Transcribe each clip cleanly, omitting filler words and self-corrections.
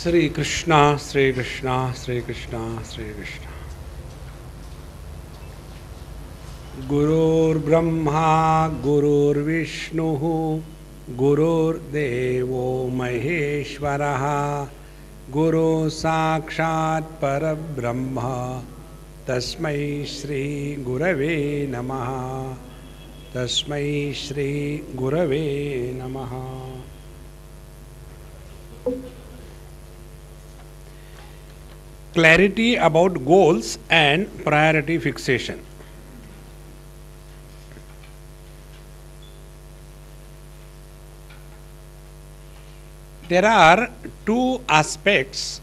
Sri Krishna, Sri Krishna, Sri Krishna, Sri Krishna. Gurur Brahma, Gurur Vishnu, Gurur Devo Maheshwaraha, Guru Sakshat Parabrahma, Tasmai Shri Gurave Namaha, Tasmai Shri Gurave Namaha. Clarity about goals and priority fixation. There are two aspects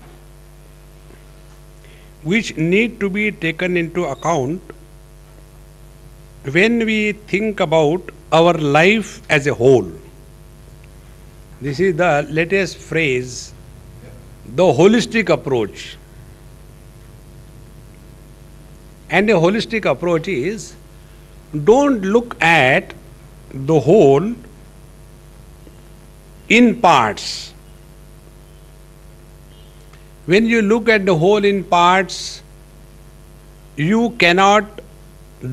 which need to be taken into account when we think about our life as a whole. This is the latest phrase, the holistic approach. And a holistic approach is, don't look at the whole in parts. When you look at the whole in parts, you cannot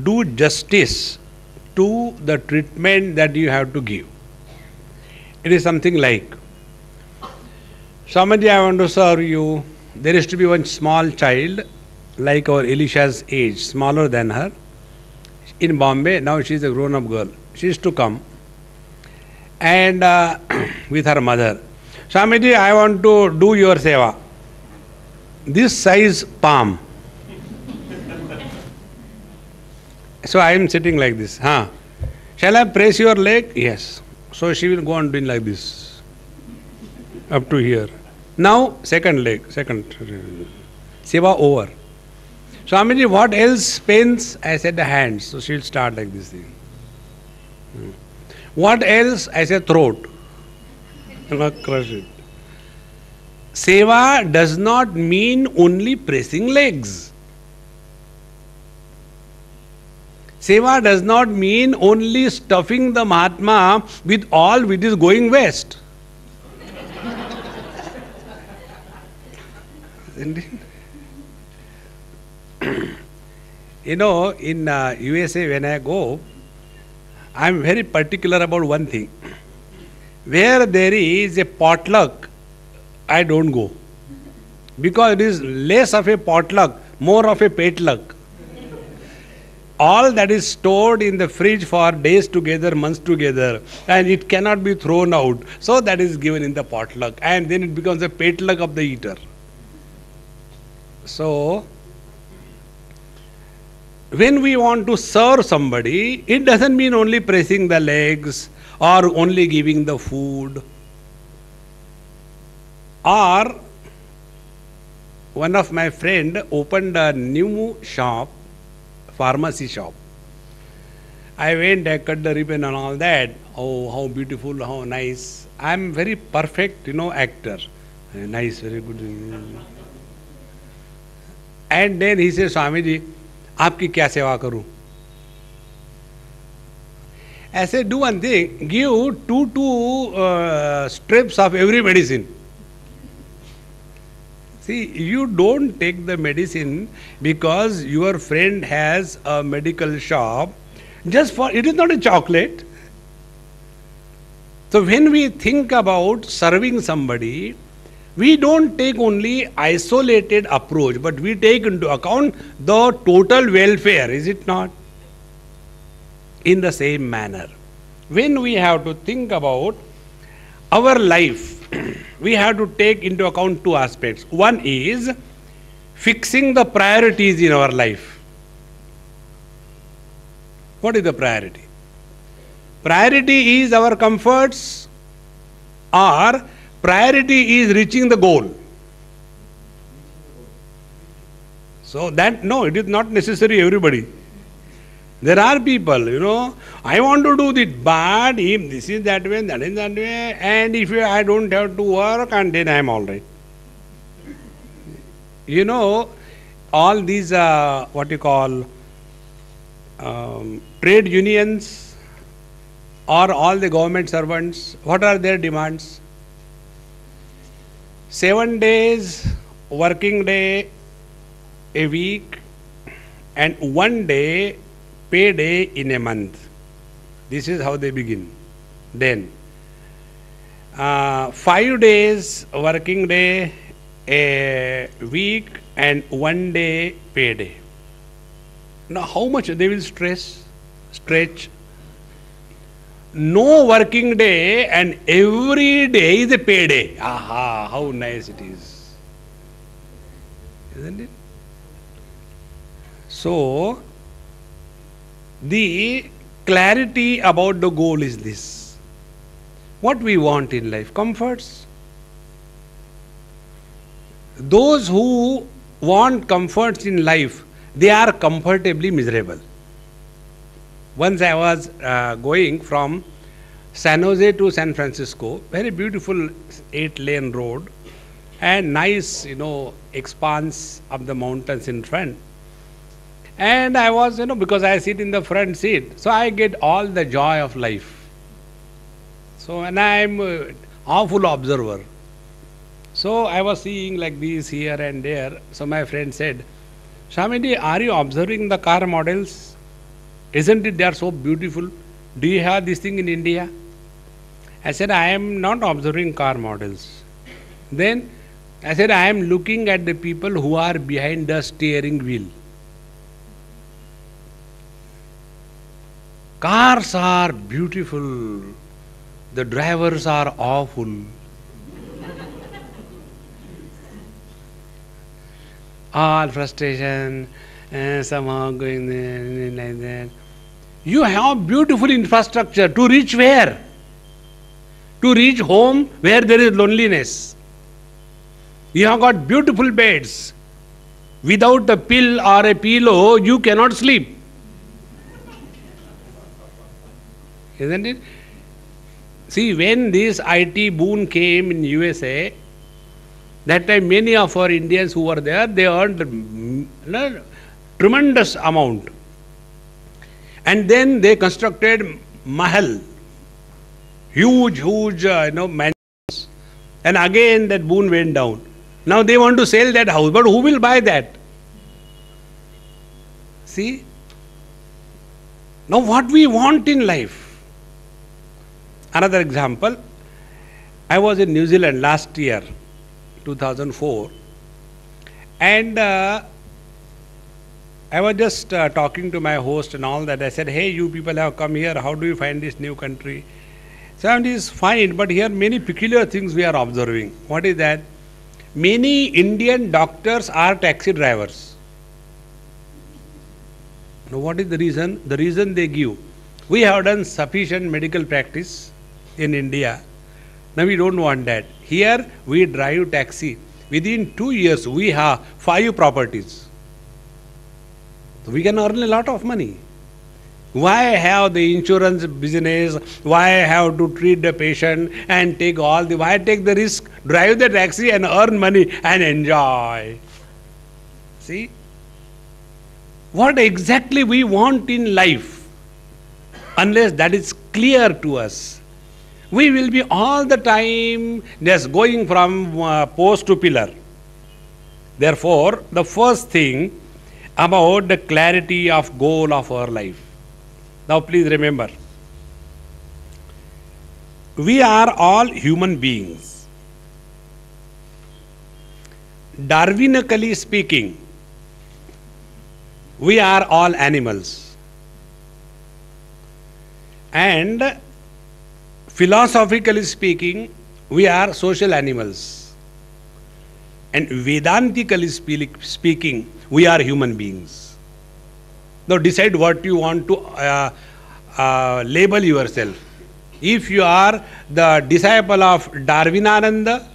do justice to the treatment that you have to give. It is something like, Swamiji, I want to serve you. There is to be one small child, like our Elisha's age, smaller than her, in Bombay. Now she is a grown-up girl. She is to come and with her mother. Swamiji, I want to do your seva. This size palm. So I am sitting like this. Shall I press your leg? Yes. So she will go on doing like this, up to here. Now second leg, second. Seva over. Swamiji, what else pains? I said the hands. So she will start like this thing. What else? I said throat. Crush it. Seva does not mean only pressing legs. Seva does not mean only stuffing the Mahatma with all which is going west. You know, in USA when I go, I am very particular about one thing. Where there is a potluck, I don't go. Because it is less of a potluck, more of a petluck. All that is stored in the fridge for days together, months together, and it cannot be thrown out. So that is given in the potluck, and then it becomes a petluck of the eater. So, when we want to serve somebody, it doesn't mean only pressing the legs or only giving the food. Or, one of my friend opened a new shop, pharmacy shop. I went, I cut the ribbon and all that. Oh, how beautiful, how nice. I am very perfect, actor. Nice, very good. And then he says, Swamiji, आपकी क्या सेवा करूं? I said, do one thing, give two strips of every medicine. See, you don't take the medicine because your friend has a medical shop just for, it is not a chocolate. So when we think about serving somebody, we don't take only isolated approach, but we take into account the total welfare, is it not? In the same manner, when we have to think about our life, we have to take into account two aspects. One is fixing the priorities in our life. What is the priority? Priority is our comforts, or priority is reaching the goal. So that, no, it is not necessary everybody. There are people, I want to do this, but if this is that way, that is that way, and if I don't have to work, and then I am all right. All these, what you call, trade unions or all the government servants, what are their demands? 7 days working day a week and 1 day pay day in a month. This is how they begin. Then 5 days working day a week and 1 day pay day. Now how much they will stretch? No working day and every day is a payday. Aha, how nice it is. Isn't it? So, the clarity about the goal is this. What we want in life? Comforts. Those who want comforts in life, they are comfortably miserable. Once I was going from San Jose to San Francisco, very beautiful 8-lane road and nice, expanse of the mountains in front. And I was, because I sit in the front seat, so I get all the joy of life. So, and I am an awful observer. So I was seeing like this here and there. So my friend said, Swamiji, are you observing the car models? Isn't it they are so beautiful? Do you have this thing in India? I said, I am not observing car models. Then I said, I am looking at the people who are behind the steering wheel. Cars are beautiful. The drivers are awful. All frustration, somehow going there, like that. You have beautiful infrastructure to reach where? To reach home where there is loneliness. You have got beautiful beds. Without a pill or a pillow, you cannot sleep. Isn't it? See, when this IT boom came in USA, that time many of our Indians who were there, they earned a tremendous amount. And then they constructed mahal, huge, mansions. And again that boom went down. Now they want to sell that house, but who will buy that? See? Now what we want in life. Another example, I was in New Zealand last year, 2004, and I was just talking to my host and all that. I said, hey, you people have come here, how do you find this new country? So it is fine, but here many peculiar things we are observing. What is that? Many Indian doctors are taxi drivers. Now what is the reason? The reason they give, we have done sufficient medical practice in India. Now we don't want that. Here we drive taxi. Within 2 years we have 5 properties. So we can earn a lot of money. Why have the insurance business? Why have to treat the patient and take all the, why take the risk? Drive the taxi and earn money and enjoy. See? What exactly we want in life, unless that is clear to us, we will be all the time just going from post to pillar. Therefore, the first thing about the clarity of goal of our life. Now please remember, we are all human beings. Darwinically speaking, we are all animals. And philosophically speaking, we are social animals. And Vedantically speaking, we are human beings. Now decide what you want to label yourself. If you are the disciple of Darwinananda,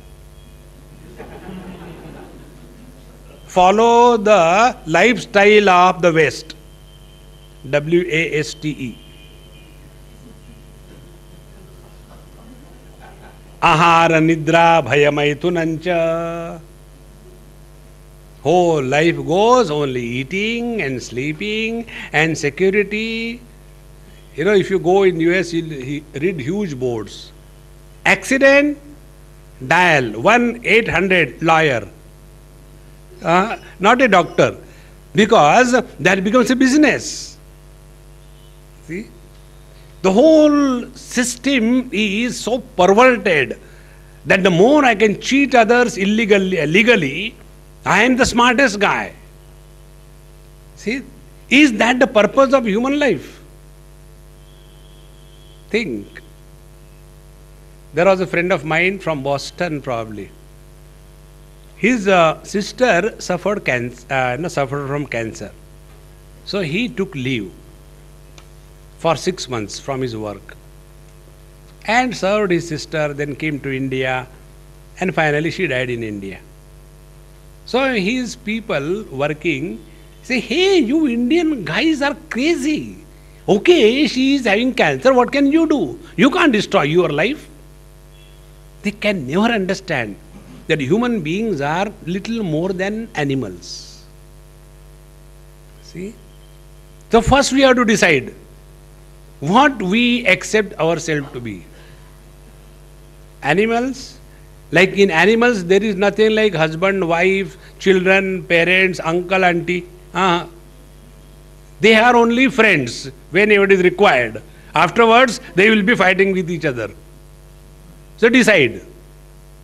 follow the lifestyle of the West. WASTE. Ahara nidra bhayamaitunancha. Whole life goes only eating and sleeping and security. You know, if you go in US, you'll read huge boards. Accident, dial 1-800 lawyer, not a doctor, because that becomes a business. See? The whole system is so perverted that the more I can cheat others legally, I am the smartest guy. See? Is that the purpose of human life? Think. There was a friend of mine from Boston, probably. His sister suffered from cancer. So he took leave for 6 months from his work and served his sister, then came to India, and finally she died in India. So his people working say, hey, you Indian guys are crazy. Okay, she is having cancer, what can you do? You can't destroy your life. They can never understand that human beings are little more than animals. See? So first we have to decide what we accept ourselves to be. Animals? Like in animals there is nothing like husband, wife, children, parents, uncle, auntie. They are only friends whenever it is required. Afterwards they will be fighting with each other. So decide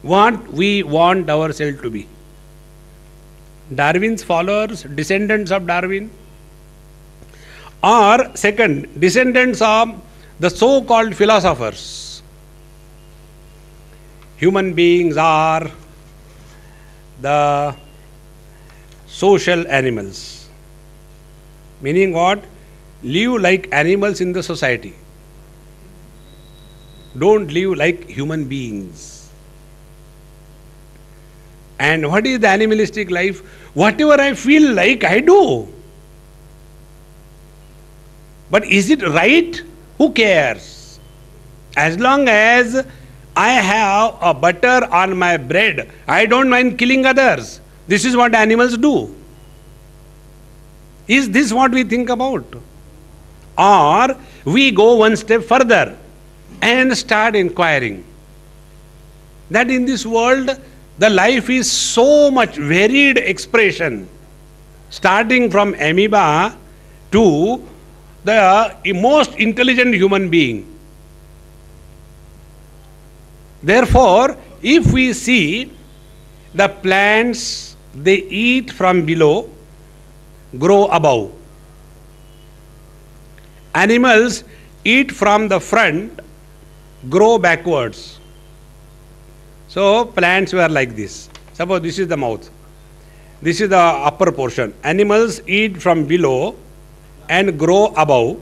what we want ourselves to be. Darwin's followers, descendants of Darwin, or second, descendants of the so-called philosophers. Human beings are the social animals. Meaning what? Live like animals in the society. Don't live like human beings. And what is the animalistic life? Whatever I feel like, I do. But is it right? Who cares? As long as I have a butter on my bread, I don't mind killing others. This is what animals do. Is this what we think about? Or we go one step further and start inquiring that in this world the life is so much varied expression, starting from amoeba to the most intelligent human being. Therefore, if we see the plants, they eat from below, grow above. Animals eat from the front, grow backwards. So plants were like this. Suppose this is the mouth. This is the upper portion. Animals eat from below and grow above.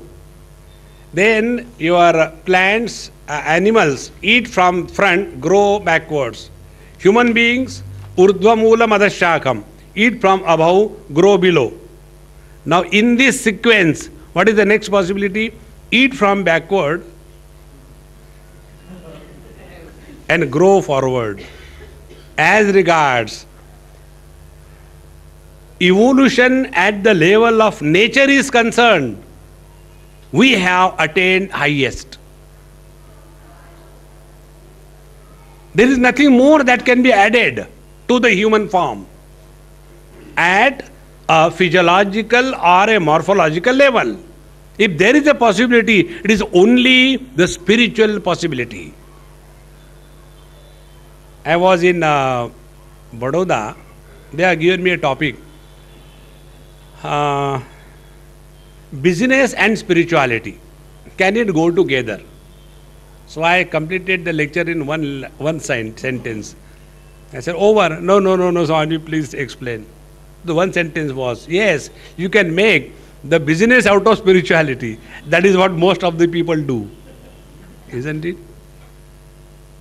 Then your plants, animals eat from front, grow backwards. Human beings, urdhva moola madashakam, eat from above, grow below. Now in this sequence, what is the next possibility? Eat from backward and grow forward. As regards evolution at the level of nature is concerned, we have attained highest. There is nothing more that can be added to the human form at a physiological or a morphological level. If there is a possibility, it is only the spiritual possibility. I was in Baroda. They have given me a topic. Business and spirituality. Can it go together? So I completed the lecture in one sentence. I said, over. No, Swami, please explain. The one sentence was, yes, you can make the business out of spirituality. That is what most of the people do. Isn't it?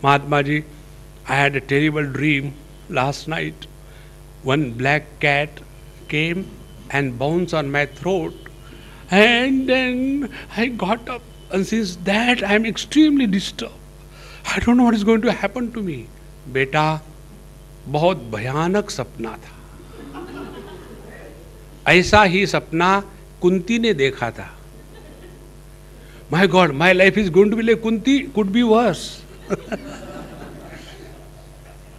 Mahatma Ji, I had a terrible dream last night. One black cat came and bounced on my throat. And then I got up. And since that, I am extremely disturbed. I don't know what is going to happen to me. Beta, बहुत भयानक सपना था. ऐसा ही सपना कुंती ने देखा था. My God, my life is going to be like Kunti, could be worse.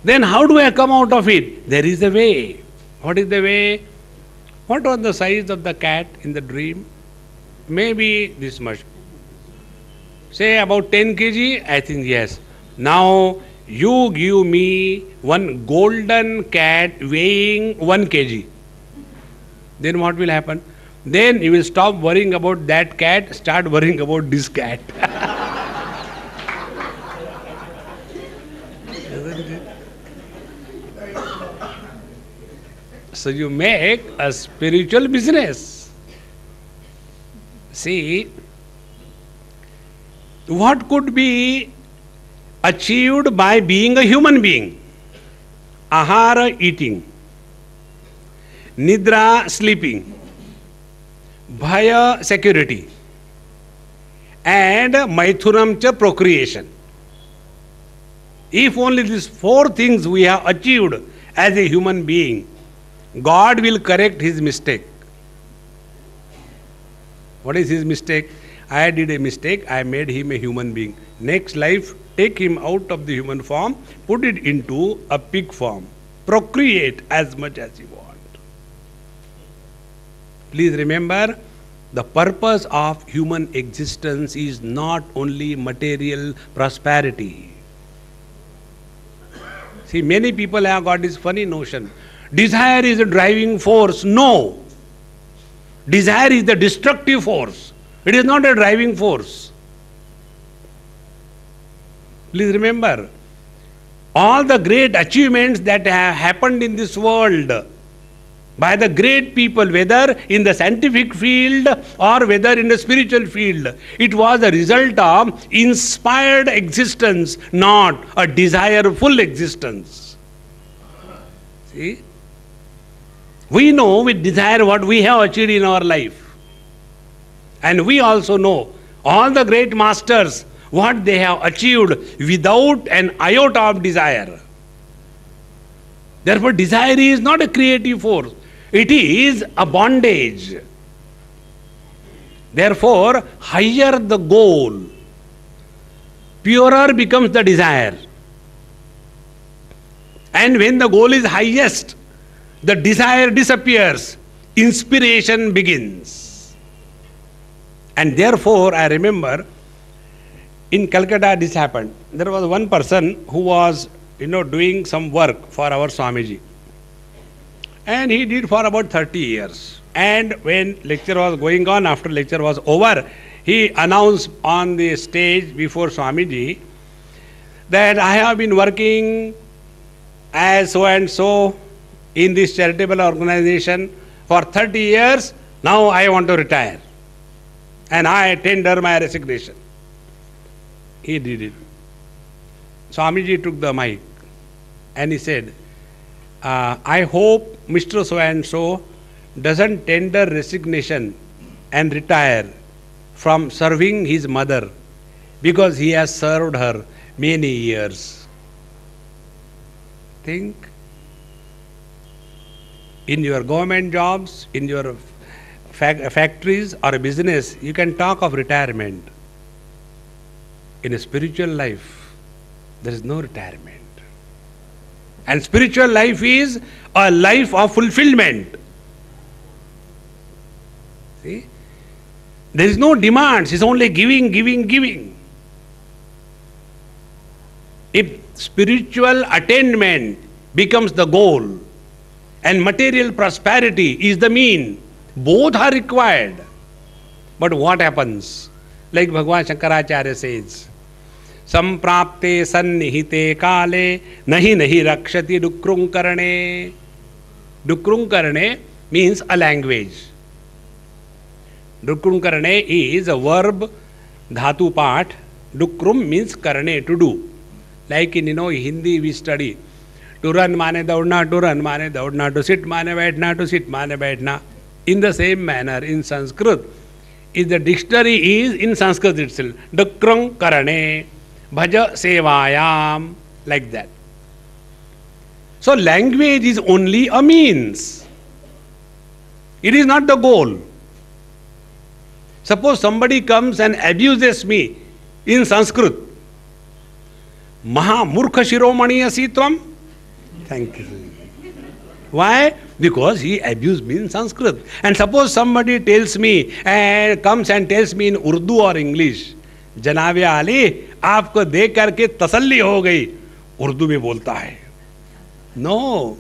Then how do I come out of it? There is a way. What is the way? What was the size of the cat in the dream? Maybe this much. Say about 10 kg? I think yes. Now you give me one golden cat weighing 1 kg. Then what will happen? Then you will stop worrying about that cat, start worrying about this cat. Isn't it? So you make a spiritual business. See, what could be achieved by being a human being? Ahara, eating. Nidra, sleeping. Bhaya, security. And Maithunam cha, procreation. If only these 4 things we have achieved as a human being, God will correct his mistake. What is his mistake? I did a mistake, I made him a human being. Next life, take him out of the human form, put it into a pig form. Procreate as much as you want. Please remember, the purpose of human existence is not only material prosperity. See, many people have got this funny notion. Desire is a driving force. No. Desire is the destructive force. It is not a driving force. Please remember, all the great achievements that have happened in this world by the great people, whether in the scientific field or whether in the spiritual field, it was a result of inspired existence, not a desireful existence. See? We know with desire what we have achieved in our life. And we also know all the great masters, what they have achieved without an iota of desire. Therefore, desire is not a creative force. It is a bondage. Therefore, higher the goal, purer becomes the desire. And when the goal is highest, the desire disappears, inspiration begins. And therefore, I remember in Calcutta this happened. There was one person who was, doing some work for our Swamiji. And he did for about 30 years. And when lecture was going on, after lecture was over, he announced on the stage before Swamiji that I have been working as so and so in this charitable organization for 30 years. Now I want to retire. And I tender my resignation. He did it. Swamiji took the mic and he said, I hope Mr. So-and-so doesn't tender resignation and retire from serving his mother because he has served her many years. Think. In your government jobs, in your factories or business, you can talk of retirement. In a spiritual life, there is no retirement. And spiritual life is a life of fulfillment. See? There is no demands, it's only giving, giving, giving. If spiritual attainment becomes the goal and material prosperity is the mean, both are required. But what happens? Like Bhagavan Shankaracharya says, Samprapte sannihite kale nahi nahi rakshati dukrung karane. Dukrung karane means a language. Dukrung karane is a verb, dhatu part. Dukrum means karane, to do. Like in Hindi we study. To run mane daudna, to run mane daudna, to sit mane baithna, to sit mane baithna. In the same manner, in Sanskrit, if the dictionary is in Sanskrit itself, dukrung karane, bhaja sevayam, like that. So language is only a means. It is not the goal. Suppose somebody comes and abuses me in Sanskrit. Maha murkha shiromani asitvam. Thank you. Why? Because he abused me in Sanskrit. And suppose somebody tells me and comes and tells me in Urdu or English, जनाबे आली आपको देख करके तसल्ली हो गई, उर्दू में बोलता है. No.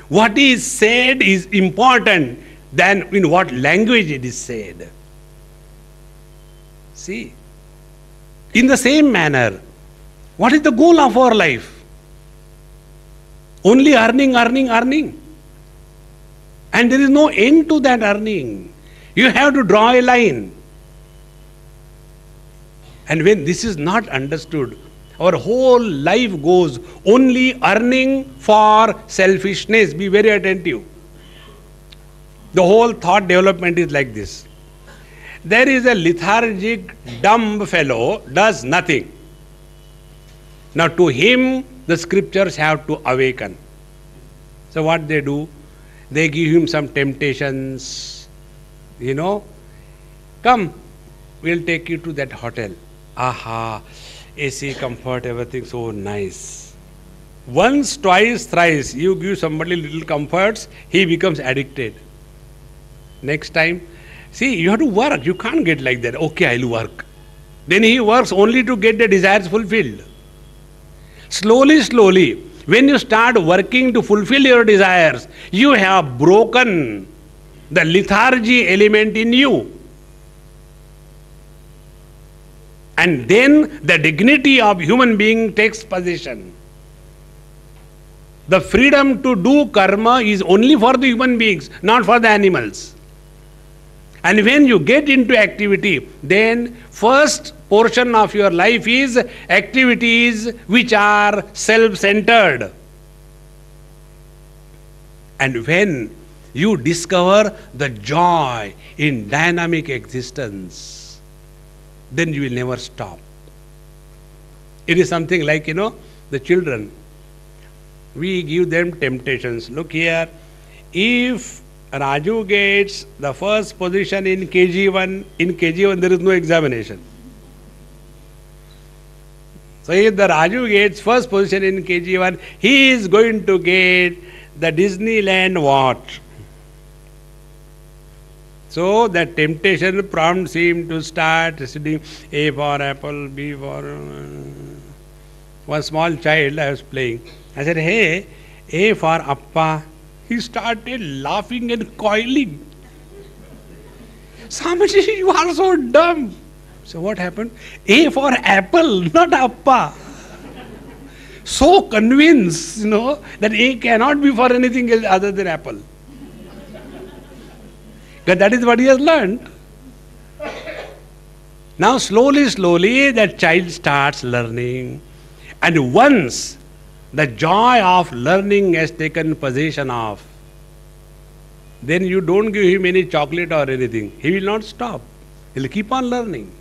What is said is important than in what language it is said. See, in the same manner, what is the goal of our life? Only earning, earning, earning. And there is no end to that earning. You have to draw a line. And when this is not understood, our whole life goes only earning for selfishness. Be very attentive. The whole thought development is like this. There is a lethargic, dumb fellow, does nothing. Now to him, the scriptures have to awaken. So what they do? They give him some temptations. Come, we'll take you to that hotel. Aha, AC, comfort, everything so nice. Once, twice, thrice, you give somebody little comforts, he becomes addicted. Next time, see, you have to work. You can't get like that. Okay, I'll work. Then he works only to get the desires fulfilled. Slowly, slowly, when you start working to fulfill your desires, you have broken the lethargy element in you. And then the dignity of human being takes possession. The freedom to do karma is only for the human beings, not for the animals. And when you get into activity, then first portion of your life is activities which are self-centered. And when you discover the joy in dynamic existence, then you will never stop. It is something like, the children. We give them temptations. Look here, if Raju gets the first position in KG1, there is no examination. So if the Raju gets first position in KG1, he is going to get the Disneyland watch. So that temptation prompts him to start studying A for apple, B for... One small child I was playing. I said, hey, A for appa. He started laughing and coiling. Swamiji, you are so dumb. So what happened? A for apple, not appa. So convinced, that A cannot be for anything else other than apple. Because that is what he has learned. Now slowly, slowly that child starts learning. And once the joy of learning has taken possession of, then you don't give him any chocolate or anything. He will not stop. He will keep on learning.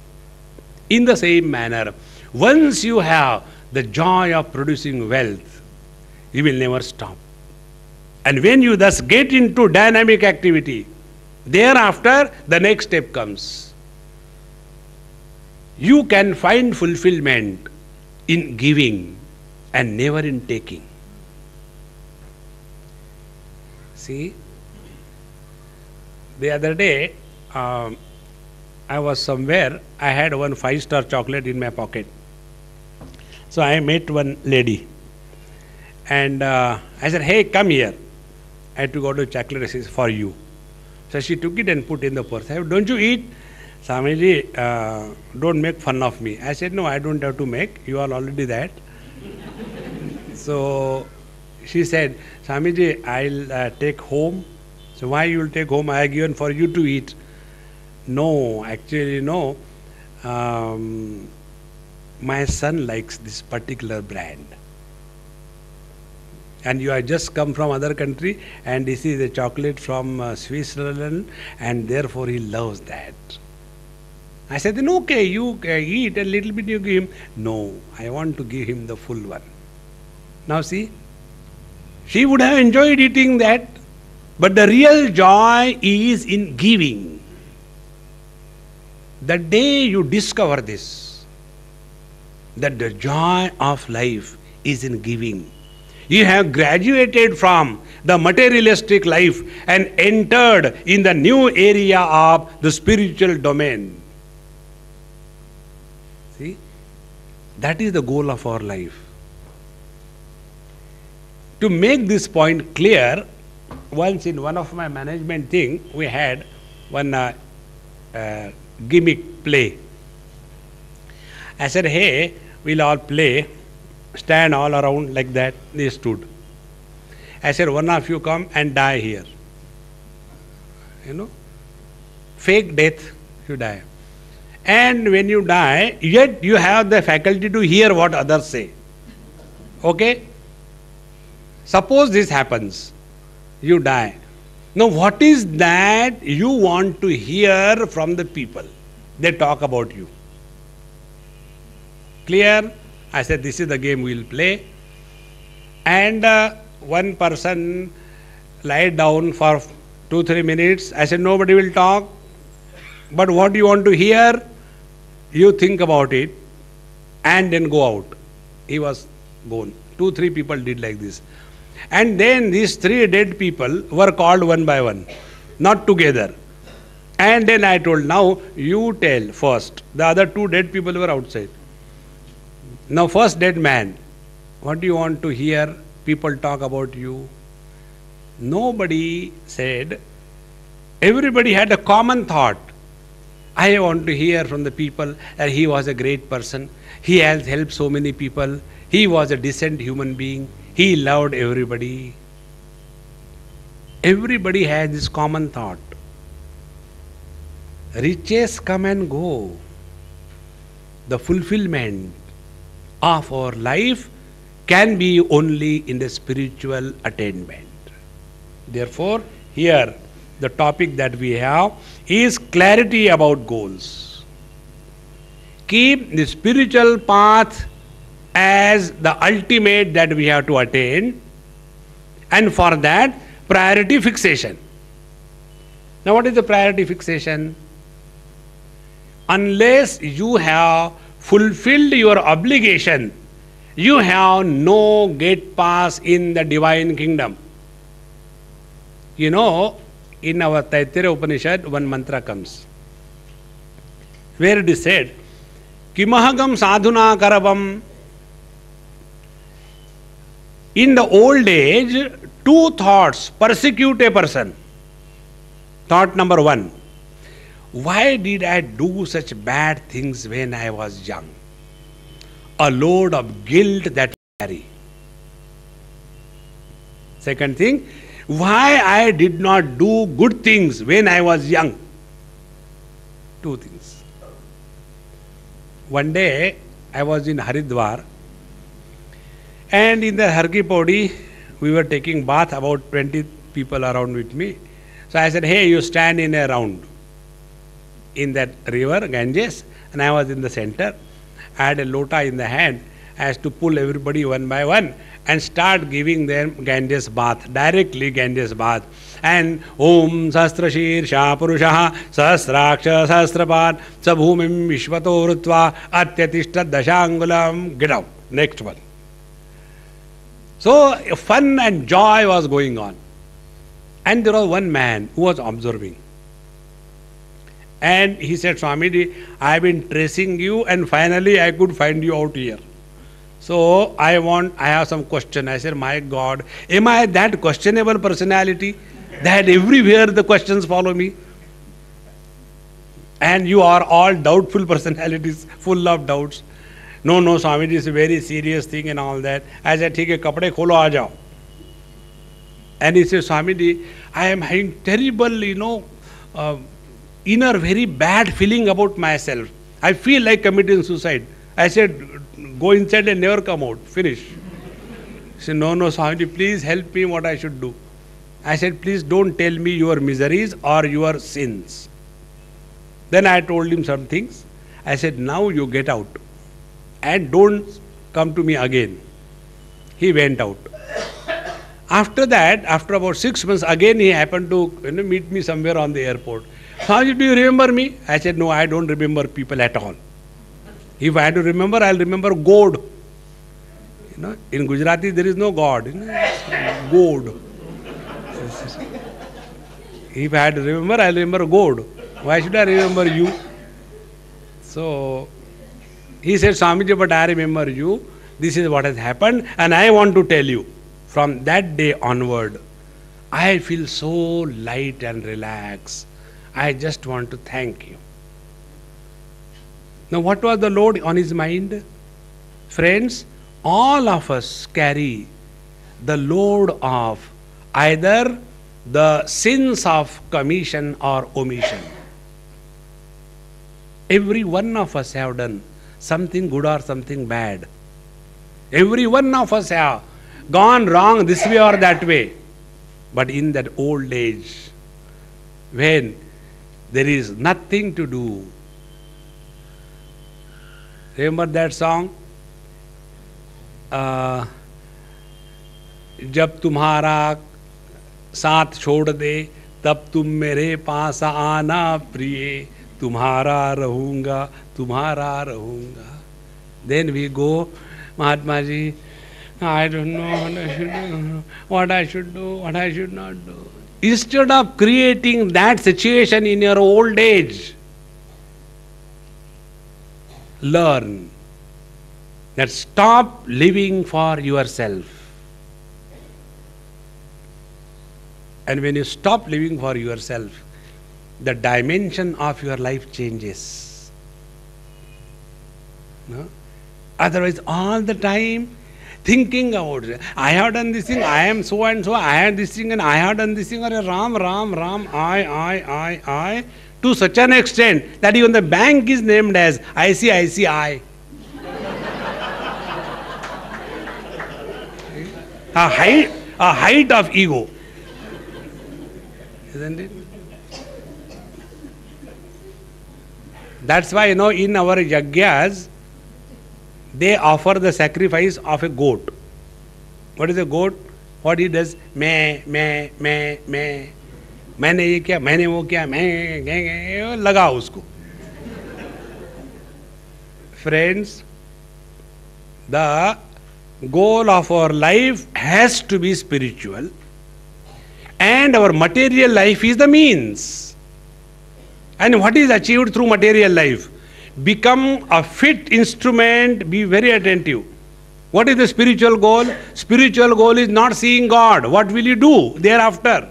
In the same manner, once you have the joy of producing wealth, you will never stop. And when you thus get into dynamic activity, thereafter the next step comes. You can find fulfillment in giving and never in taking. See, the other day, I was somewhere, I had one 5-star chocolate in my pocket. So I met one lady and I said, hey, come here. I had to go to chocolate, I said, for you. So she took it and put in the purse. I said, don't you eat? Swamiji, don't make fun of me. I said, no, I don't have to make. You are already that. So she said, Swamiji, I'll take home. So why you will take home? I have given for you to eat. No, actually, no. My son likes this particular brand. And you have just come from other country and this is a chocolate from Switzerland and therefore he loves that. I said, then okay, you eat a little bit, you give him. No, I want to give him the full one. Now see, she would have enjoyed eating that, but the real joy is in giving. The day you discover this, that the joy of life is in giving, You have graduated from the materialistic life and entered in the new area of the spiritual domain. See? That is the goal of our life. To make this point clear, once in one of my management thing, we had one gimmick play. I said, hey, we'll all play, stand all around like that. They stood. I said, one of you come and die here. You know, fake death, you die. And when you die, yet you have the faculty to hear what others say. Okay? Suppose this happens, you die. Now what is that you want to hear from the people? They talk about you. Clear? I said, this is the game we will play. And one person lied down for 2-3 minutes. I said, nobody will talk. But what do you want to hear? You think about it and then go out. He was gone. 2-3 people did like this. And then these 3 dead people were called one by one, not together. And then I told, now you tell first. The other 2 dead people were outside. Now first dead man, what do you want to hear people talk about you? Nobody said. Everybody had a common thought. I want to hear from the people that he was a great person. He has helped so many people. He was a decent human being. He loved everybody. Everybody has this common thought. Riches come and go. The fulfillment of our life can be only in the spiritual attainment. Therefore, here the topic that we have is clarity about goals. Keep the spiritual path as the ultimate that we have to attain, and for that, priority fixation. Now what is the priority fixation? Unless you have fulfilled your obligation, you have no gate pass in the divine kingdom. You know, in our Taittiriya Upanishad, one mantra comes, where it is said, Kimahagam sadhuna karavam. In the old age, 2 thoughts persecute a person. Thought number 1, why did I do such bad things when I was young? A load of guilt that I carry. Second thing, why I did not do good things when I was young? 2 things. One day, I was in Haridwar, and in the Har Ki Paudi, we were taking bath, about 20 people around with me. So I said, hey, you stand in a round in that river, Ganges, and I was in the center. I had a lota in the hand. I had to pull everybody one by one and start giving them Ganges bath, directly Ganges bath. And Om Sahasra Shirsha Purushaha Sahasraksha Sahasrapad Sabhumim Vishvato Rutva Atyatishta Dashangulam. Get out. Next one. So fun and joy was going on. And there was one man who was observing. And he said, Swamiji, I have been tracing you and finally I could find you out here. So I have some question. I said, my God, am I that questionable personality that everywhere the questions follow me? And you are all doubtful personalities, full of doubts. No, Swamiji, it's a very serious thing and all that. I said, ठीक है, कपड़े खोलो आ जाओ. And he said, Swamiji, I am having terrible, inner very bad feeling about myself. I feel like committing suicide. I said, go inside and never come out. Finish. He said, no, Swamiji, please help me what I should do. I said, please don't tell me your miseries or your sins. Then I told him some things. I said, now you get out and don't come to me again. He went out. After that, after about 6 months, again he happened to meet me somewhere on the airport. Swamiji, do you remember me? I said, no, I don't remember people at all. If I had to remember, I'll remember gourd. In Gujarati there is no God. God. If I had to remember, I'll remember God. Why should I remember you? So he said, Swamiji, but I remember you. This is what has happened, and I want to tell you. From that day onward, I feel so light and relaxed. I just want to thank you. Now, what was the load on his mind? Friends, all of us carry the load of either the sins of commission or omission. Every one of us have done something good or something bad. Every one of us have gone wrong this way or that way. But in that old age, when there is nothing to do, remember that song? जब तुम्हारा साथ छोड़ दे तब तुम मेरे पास आना प्रिय, तुम्हारा रहूंगा, तुम्हारा रहूंगा. Then we go, Mahatma ji, I don't know what I should do, what I should not do. Instead of creating that situation in your old age, learn that stop living for yourself. And when you stop living for yourself, the dimension of your life changes. No? Otherwise, all the time thinking about it. I have done this thing, I am so and so, I had this thing and I have done this thing, or Ram, I, to such an extent that even the bank is named as ICICI. A height of ego. Isn't it? That's why, in our yagyas, they offer the sacrifice of a goat. What is a goat? What he does? Maine ye kya, maine wo kya, maine, lagao usko. Friends, the goal of our life has to be spiritual, and our material life is the means. And what is achieved through material life? Become a fit instrument, be very attentive. What is the spiritual goal? Spiritual goal is not seeing God. What will you do thereafter?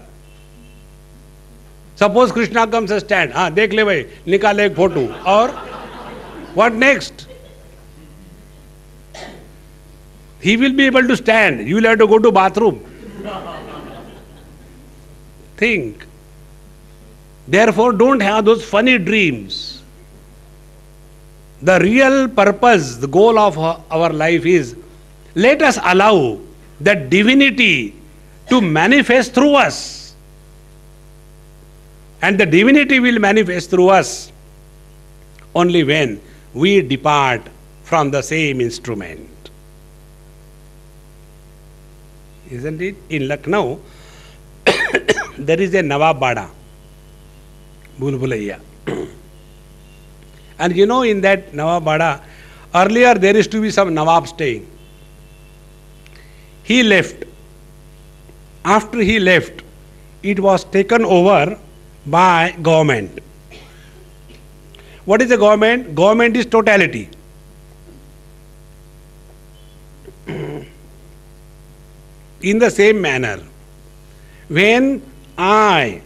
Suppose Krishna comes and stand. Dekh le bhai, nikale ek photo. Or what next? He will be able to stand. You will have to go to bathroom. Think. Therefore, don't have those funny dreams. The real purpose, the goal of our life is, let us allow that divinity to manifest through us. And the divinity will manifest through us only when we depart from the same instrument. Isn't it? In Lucknow, there is a Nawab Bada, Bulbulaiya. And in that Nawab Bada, earlier there used to be some Nawab staying. He left. After he left, it was taken over by government. What is the government? Government is totality. In the same manner, when I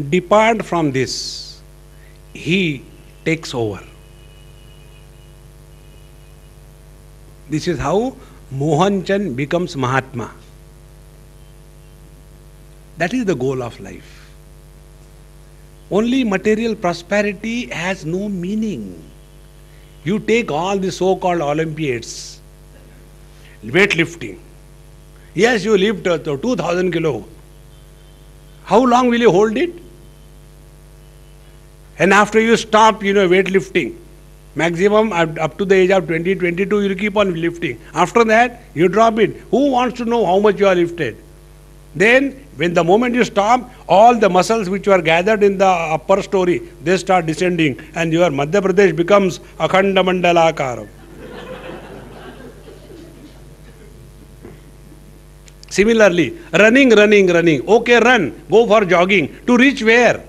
depart from this, he takes over. This is how Mohan Chand becomes Mahatma. That is the goal of life. Only material prosperity has no meaning. You take all the so-called Olympiads, weightlifting. Yes, you lift 2000 kilo. How long will you hold it? And after you stop, weightlifting, maximum up to the age of 20, 22, you keep on lifting. After that, you drop it. Who wants to know how much you are lifted? Then, when the moment you stop, all the muscles which were gathered in the upper story, they start descending, and your Madhya Pradesh becomes Akhanda Mandalakaram. Similarly, running. Okay, run. Go for jogging. To reach where?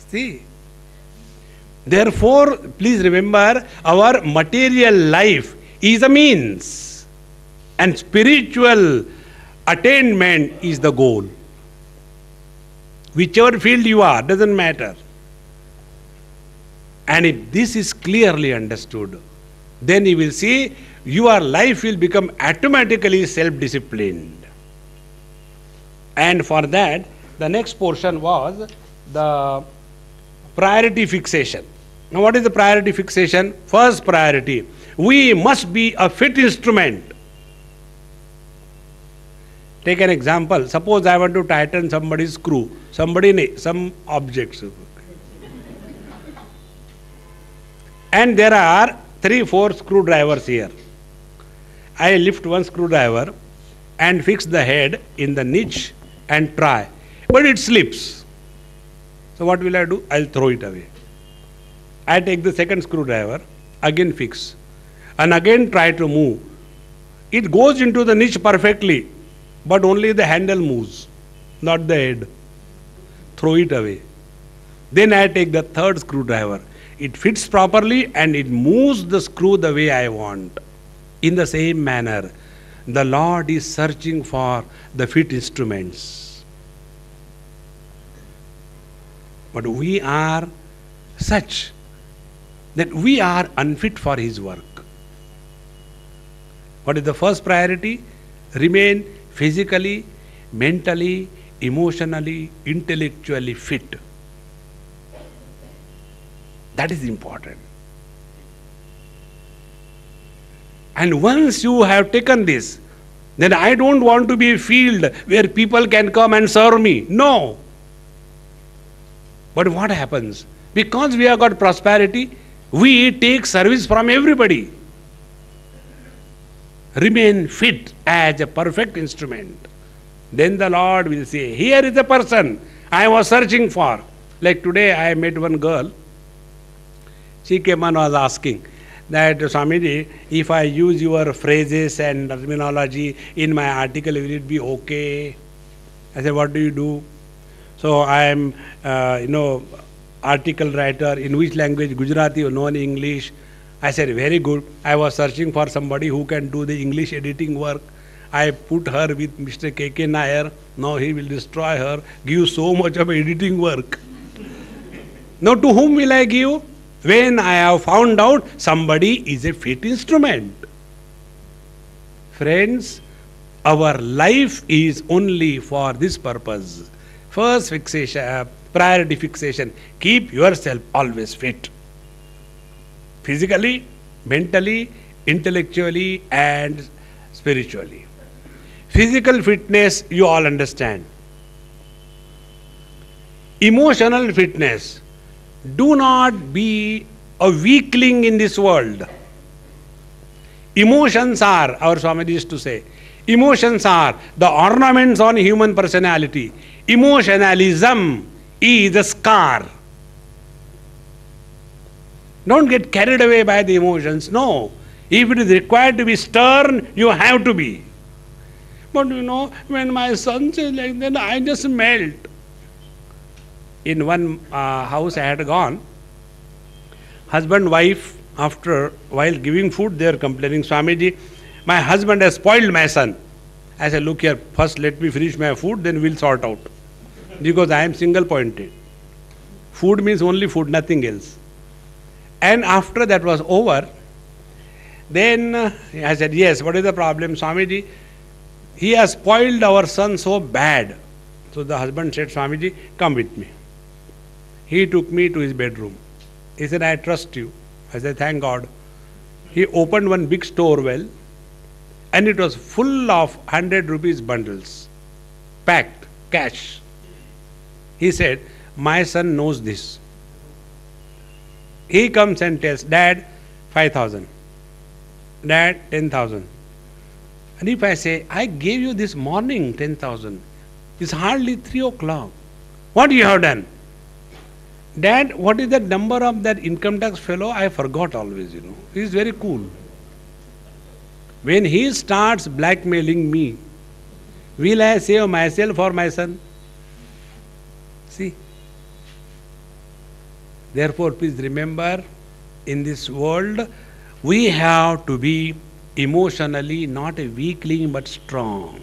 See. Therefore, please remember, our material life is a means, and spiritual attainment is the goal. Whichever field you are, doesn't matter. And if this is clearly understood, then you will see your life will become automatically self-disciplined. And for that, the next portion was the priority fixation. Now, what is the priority fixation? First priority, we must be a fit instrument. Take an example. Suppose I want to tighten somebody's screw. Some objects. And there are 3-4 screwdrivers here. I lift one screwdriver and fix the head in the niche and try. But it slips. So what will I do? I'll throw it away. I take the second screwdriver, again fix, and again try to move. It goes into the niche perfectly, but only the handle moves, not the head. Throw it away. Then I take the third screwdriver. It fits properly and it moves the screw the way I want. In the same manner, the Lord is searching for the fit instruments. But we are such that we are unfit for His work. What is the first priority? Remain physically, mentally, emotionally, intellectually fit. That is important. And once you have taken this, then I don't want to be a field where people can come and serve me. No. But what happens? Because we have got prosperity, we take service from everybody. Remain fit as a perfect instrument. Then the Lord will say, here is the person I was searching for. Like today I met one girl. She came and was asking that, Swamiji, if I use your phrases and terminology in my article, will it be okay? I said, what do you do? So I am, article writer. In which language? Gujarati or non-English? I said, very good. I was searching for somebody who can do the English editing work. I put her with Mr. K.K. Nair. Now he will destroy her, give so much of editing work. Now to whom will I give? When I have found out somebody is a fit instrument. Friends, our life is only for this purpose. First fixation, priority fixation. Keep yourself always fit. Physically, mentally, intellectually and spiritually. Physical fitness, you all understand. Emotional fitness. Do not be a weakling in this world. Emotions are, our Swamiji used to say, emotions are the ornaments on human personality. Emotionalism is a scar. Don't get carried away by the emotions. No. If it is required to be stern, you have to be. But when my son says like that, I just melt. In one house I had gone, husband, wife, while giving food, they are complaining, Swamiji, my husband has spoiled my son. I said, look here, first let me finish my food, then we'll sort out. Because I am single pointed. Food means only food, nothing else. And after that was over, then I said, yes, what is the problem, Swamiji? He has spoiled our son so bad. So the husband said, Swamiji, come with me. He took me to his bedroom. He said, I trust you. I said, thank God. He opened one big store well, and it was full of 100 rupees bundles, packed, cash. He said, my son knows this. He comes and tells, Dad, 5,000. Dad, 10,000. And if I say, I gave you this morning 10,000, it's hardly 3 o'clock. What you have done? Dad, what is the number of that income tax fellow? I forgot always, He is very cool. When he starts blackmailing me, will I save myself or my son? See. Therefore, please remember, in this world, we have to be emotionally not a weakling but strong.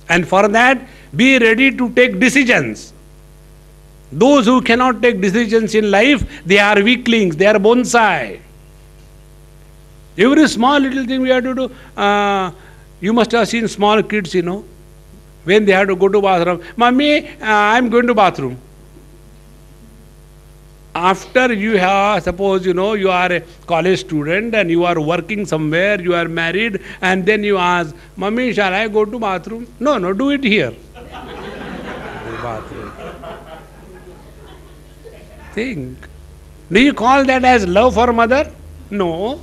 And for that, be ready to take decisions. Those who cannot take decisions in life, they are weaklings, they are bonsai. Every small little thing we have to do. You must have seen small kids, when they have to go to bathroom. Mommy, I am going to bathroom. After you have, suppose you are a college student and you are working somewhere, you are married, and then you ask, Mommy, shall I go to bathroom? No, do it here. Bathroom. Think. Do you call that as love for mother? No.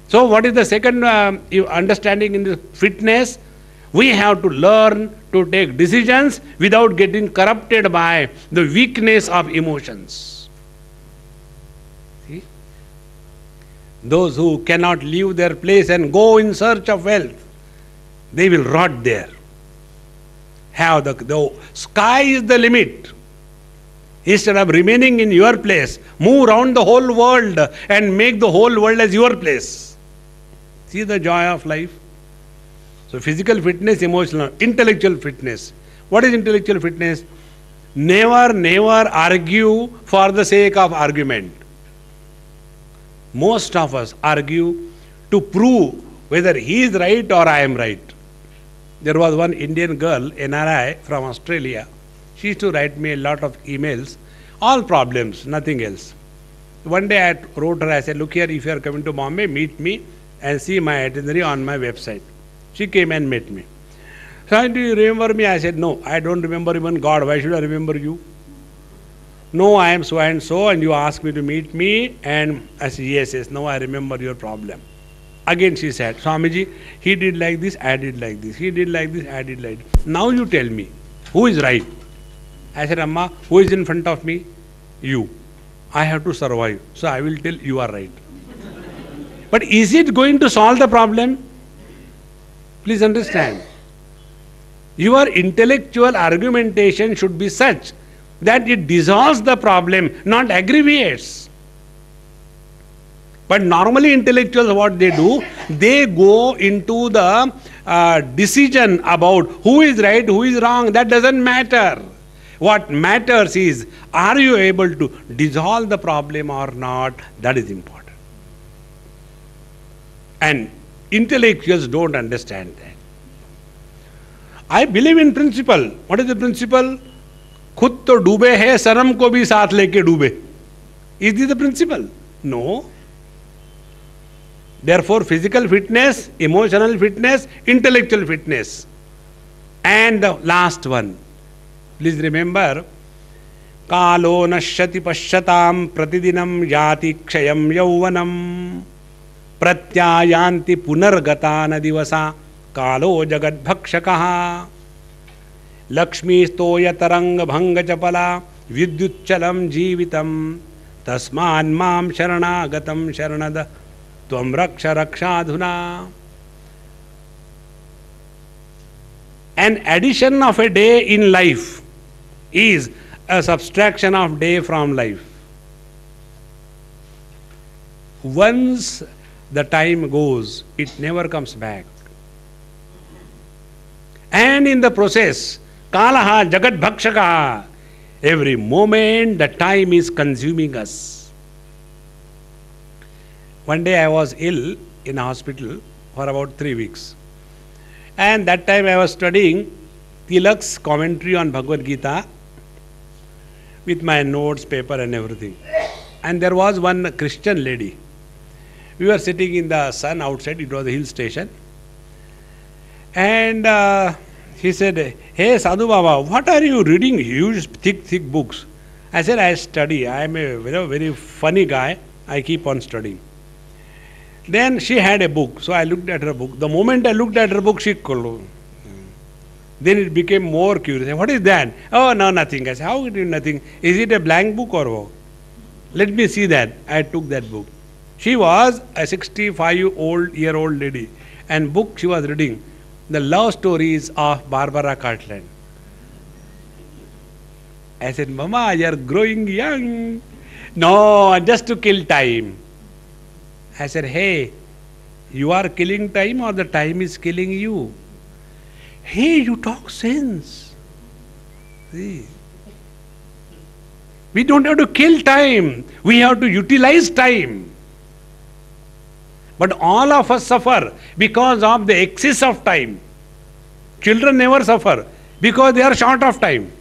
So what is the second understanding in the fitness? We have to learn to take decisions without getting corrupted by the weakness of emotions. See? Those who cannot leave their place and go in search of wealth, they will rot there. Have the sky is the limit. Instead of remaining in your place, move around the whole world and make the whole world as your place. See the joy of life. So physical fitness, emotional, intellectual fitness. What is intellectual fitness? Never argue for the sake of argument. Most of us argue to prove whether he is right or I am right. There was one Indian girl, NRI from Australia. She used to write me a lot of emails, all problems, nothing else. One day I wrote her, I said, look here, if you are coming to Bombay, meet me and see my itinerary on my website. She came and met me. So, do you remember me? I said, no, I don't remember even God. Why should I remember you? No, I am so and so, and you asked me to meet me. And I said, yes, now I remember your problem. Again she said, Swamiji, he did like this, I did like this. He did like this, I did like this. Now you tell me, who is right? I said, Amma, who is in front of me? You. I have to survive. So I will tell you are right. But is it going to solve the problem? Please understand. Your intellectual argumentation should be such that it dissolves the problem, not aggravates. But normally intellectuals, what they do, they go into the decision about who is right, who is wrong. That doesn't matter. What matters is, are you able to dissolve the problem or not? That is important. And intellectuals don't understand that. I believe in principle. What is the principle? खुद तो डूबे है, सनम को भी साथ लेके डूबे. Is this the principle? No. Therefore, physical fitness, emotional fitness, intellectual fitness. And the last one. Please remember, कालो नश्यति पश्यताम प्रतिदिनम याति क्षयम यौवनम प्रत्यायान्ति पुनर्गतान दिवसा कालो जगद्भक्षकः लक्ष्मीस्तोय तरंग भंग चपला विद्युच्चलम जीवितम तस्मान् मां शरणागतम शरणद त्वं रक्ष रक्षाधुना. An addition of a day in life is a subtraction of day from life. Once the time goes, it never comes back. And in the process, kalaha jagat bhakshaka, every moment the time is consuming us. One day I was ill in a hospital for about 3 weeks. And that time I was studying Tilak's commentary on Bhagavad Gita with my notes, paper and everything. And there was one Christian lady. We were sitting in the sun outside, it was a hill station. And he said, hey Sadhu Baba, what are you reading? Huge, thick books. I said, I study. I am a very funny guy. I keep on studying. Then she had a book. So I looked at her book. The moment I looked at her book, she called. Then it became more curious. What is that? Oh, no, nothing. I said, how it is nothing? Is it a blank book or what? Let me see that. I took that book. She was a 65-year-old lady, and book she was reading, the love stories of Barbara Cartland. I said, Mama, you are growing young. No, just to kill time. I said, hey, you are killing time or the time is killing you? Hey, you talk sense. See? We don't have to kill time. We have to utilize time. But all of us suffer because of the excess of time. Children never suffer because they are short of time.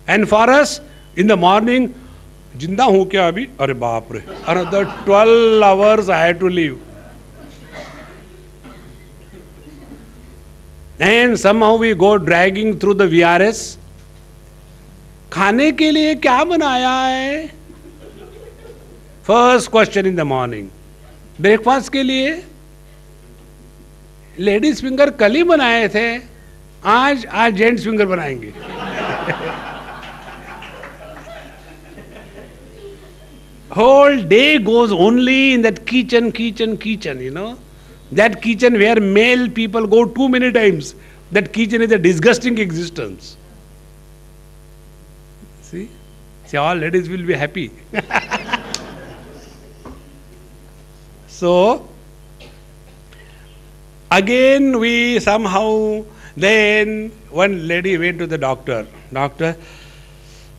And for us, in the morning, Jinda hu kya abhi? Arre baap re. Another 12 hours I had to leave. And somehow we go dragging through the VRS. खाने के लिए क्या बनाया है? First question in the morning. Breakfast के लिए ladies finger कल ही बनाए थे, आज जेंट्स फिंगर बनाएंगे. Whole day goes only in that kitchen, you know. That kitchen where male people go too many times. That kitchen is a disgusting existence. See, all ladies will be happy. So, again we somehow, then one lady went to the doctor. Doctor,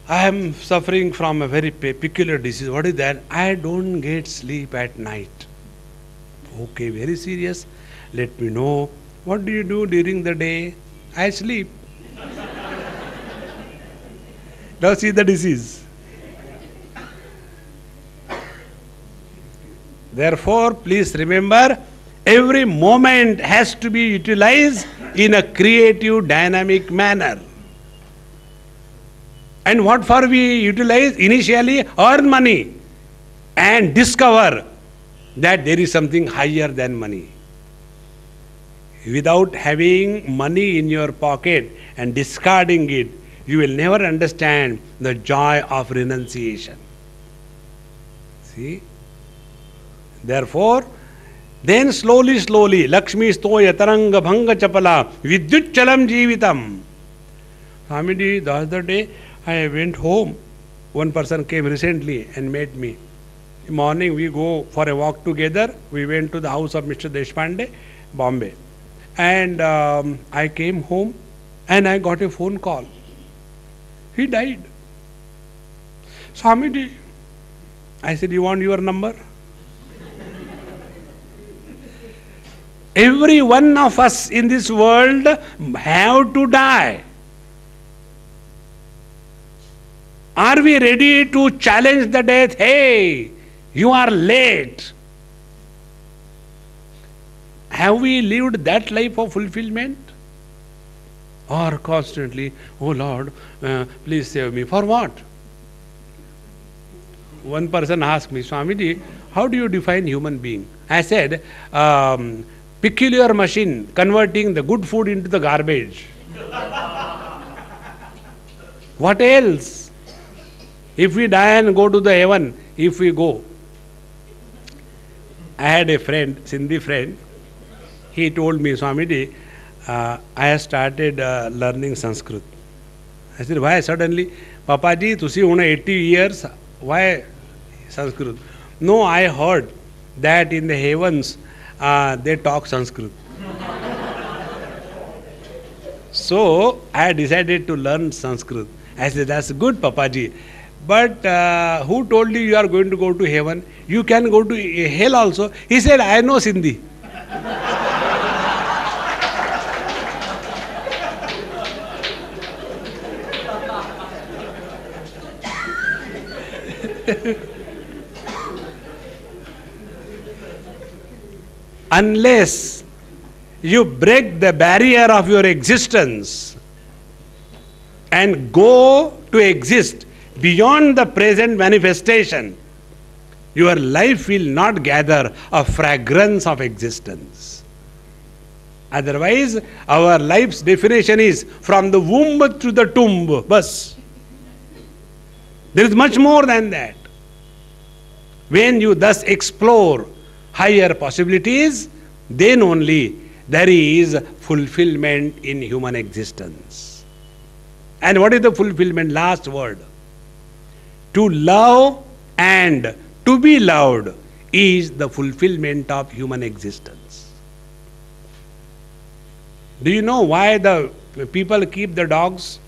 I am suffering from a very peculiar disease. What is that? I don't get sleep at night. Okay, very serious. Let me know. What do you do during the day? I sleep. Now see the disease. Therefore, please remember, every moment has to be utilized in a creative, dynamic manner. And what for we utilize? Initially, earn money and discover that there is something higher than money. Without having money in your pocket and discarding it, you will never understand the joy of renunciation. See? Therefore, then slowly, Lakshmi stoya taranga bhanga chapala vidyut chalam jeevitam. Swamiji, the other day I went home. One person came recently and met me. In the morning we go for a walk together. We went to the house of Mr. Deshpande, Bombay. And I came home and I got a phone call. He died. Swamiji, I said, you want your number? Every one of us in this world have to die. Are we ready to challenge the death? Hey, you are late. Have we lived that life of fulfillment? Or constantly, oh Lord, please save me. For what? One person asked me, Swamiji, how do you define human being? I said, peculiar machine converting the good food into the garbage. What else? If we die and go to the heaven, if we go. I had a friend, Sindhi friend. He told me, Swamiji, I have started learning Sanskrit. I said, why suddenly? Papaji, tusi una 80 years, why Sanskrit? No, I heard that in the heavens they talk Sanskrit. So I decided to learn Sanskrit. I said, that's good, Papaji. But who told you you are going to go to heaven? You can go to hell also. He said, I know Sindhi. Unless you break the barrier of your existence and go to exist beyond the present manifestation, your life will not gather a fragrance of existence. Otherwise, our life's definition is from the womb to the tomb. Bas. There is much more than that. When you thus explore higher possibilities, then only there is fulfillment in human existence. And what is the fulfillment? Last word. To love and to be loved is the fulfillment of human existence. Do you know why the people keep the dogs?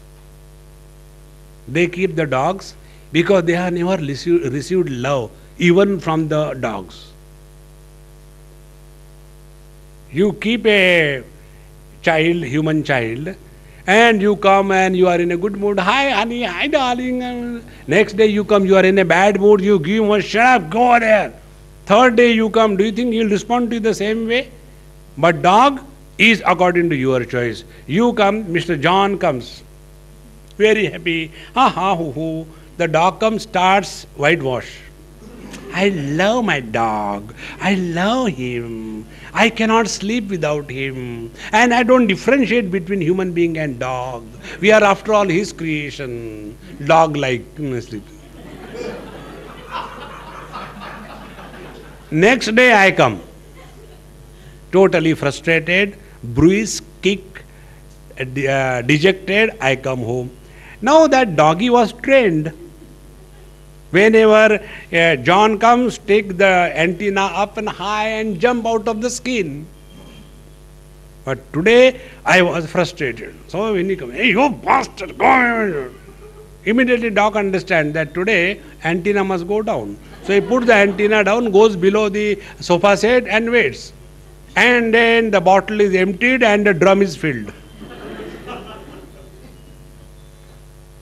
They keep the dogs because they have never received love, even from the dogs. You keep a child, human child, and you come and you are in a good mood. Hi, honey, hi, darling. Next day you come, you are in a bad mood. You give him a shut up, go there. Third day you come, do you think he will respond to you the same way? But dog is according to your choice. You come, Mr. John comes, very happy. Ha ha hoo hoo. The dog comes, starts whitewash. I love my dog. I love him. I cannot sleep without him. And I don't differentiate between human being and dog. We are after all his creation. Dog-like sleep. Next day I come. Totally frustrated, bruised, kicked, dejected, I come home. Now that doggy was trained. Whenever John comes, take the antenna up and high and jump out of the skin. But today I was frustrated. So when he comes, hey, you bastard, go! Immediately dog understands that today antenna must go down. So he puts the antenna down, goes below the sofa set and waits. And then the bottle is emptied and the drum is filled.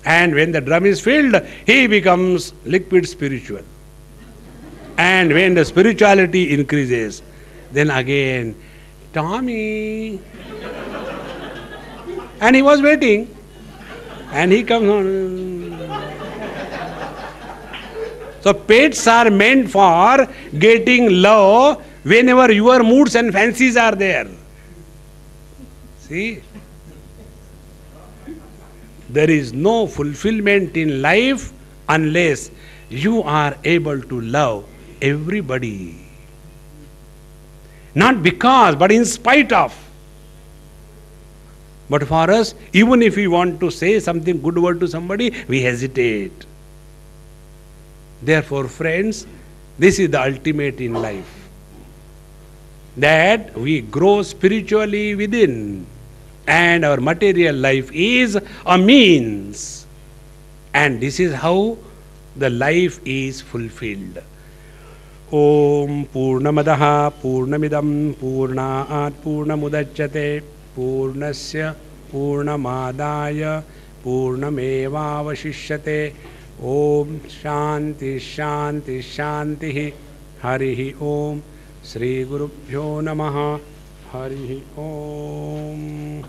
And when the drum is filled, he becomes liquid spiritual. And when the spirituality increases, then again, Tommy. And he was waiting. And he comes on. So pets are meant for getting love whenever your moods and fancies are there. See? There is no fulfillment in life unless you are able to love everybody. Not because, but in spite of. But for us, even if we want to say something good word to somebody, we hesitate. Therefore, friends, this is the ultimate in life. That we grow spiritually within. And our material life is a means. And this is how the life is fulfilled. Om Purnamadaha Purnamidam Purnaat Purnamudachyate Purnasya Purnamadaya Purnamevavashishyate. Om Shanti Shanti Shanti Harihi Om Sri Gurubhyo Namaha Harihi Om.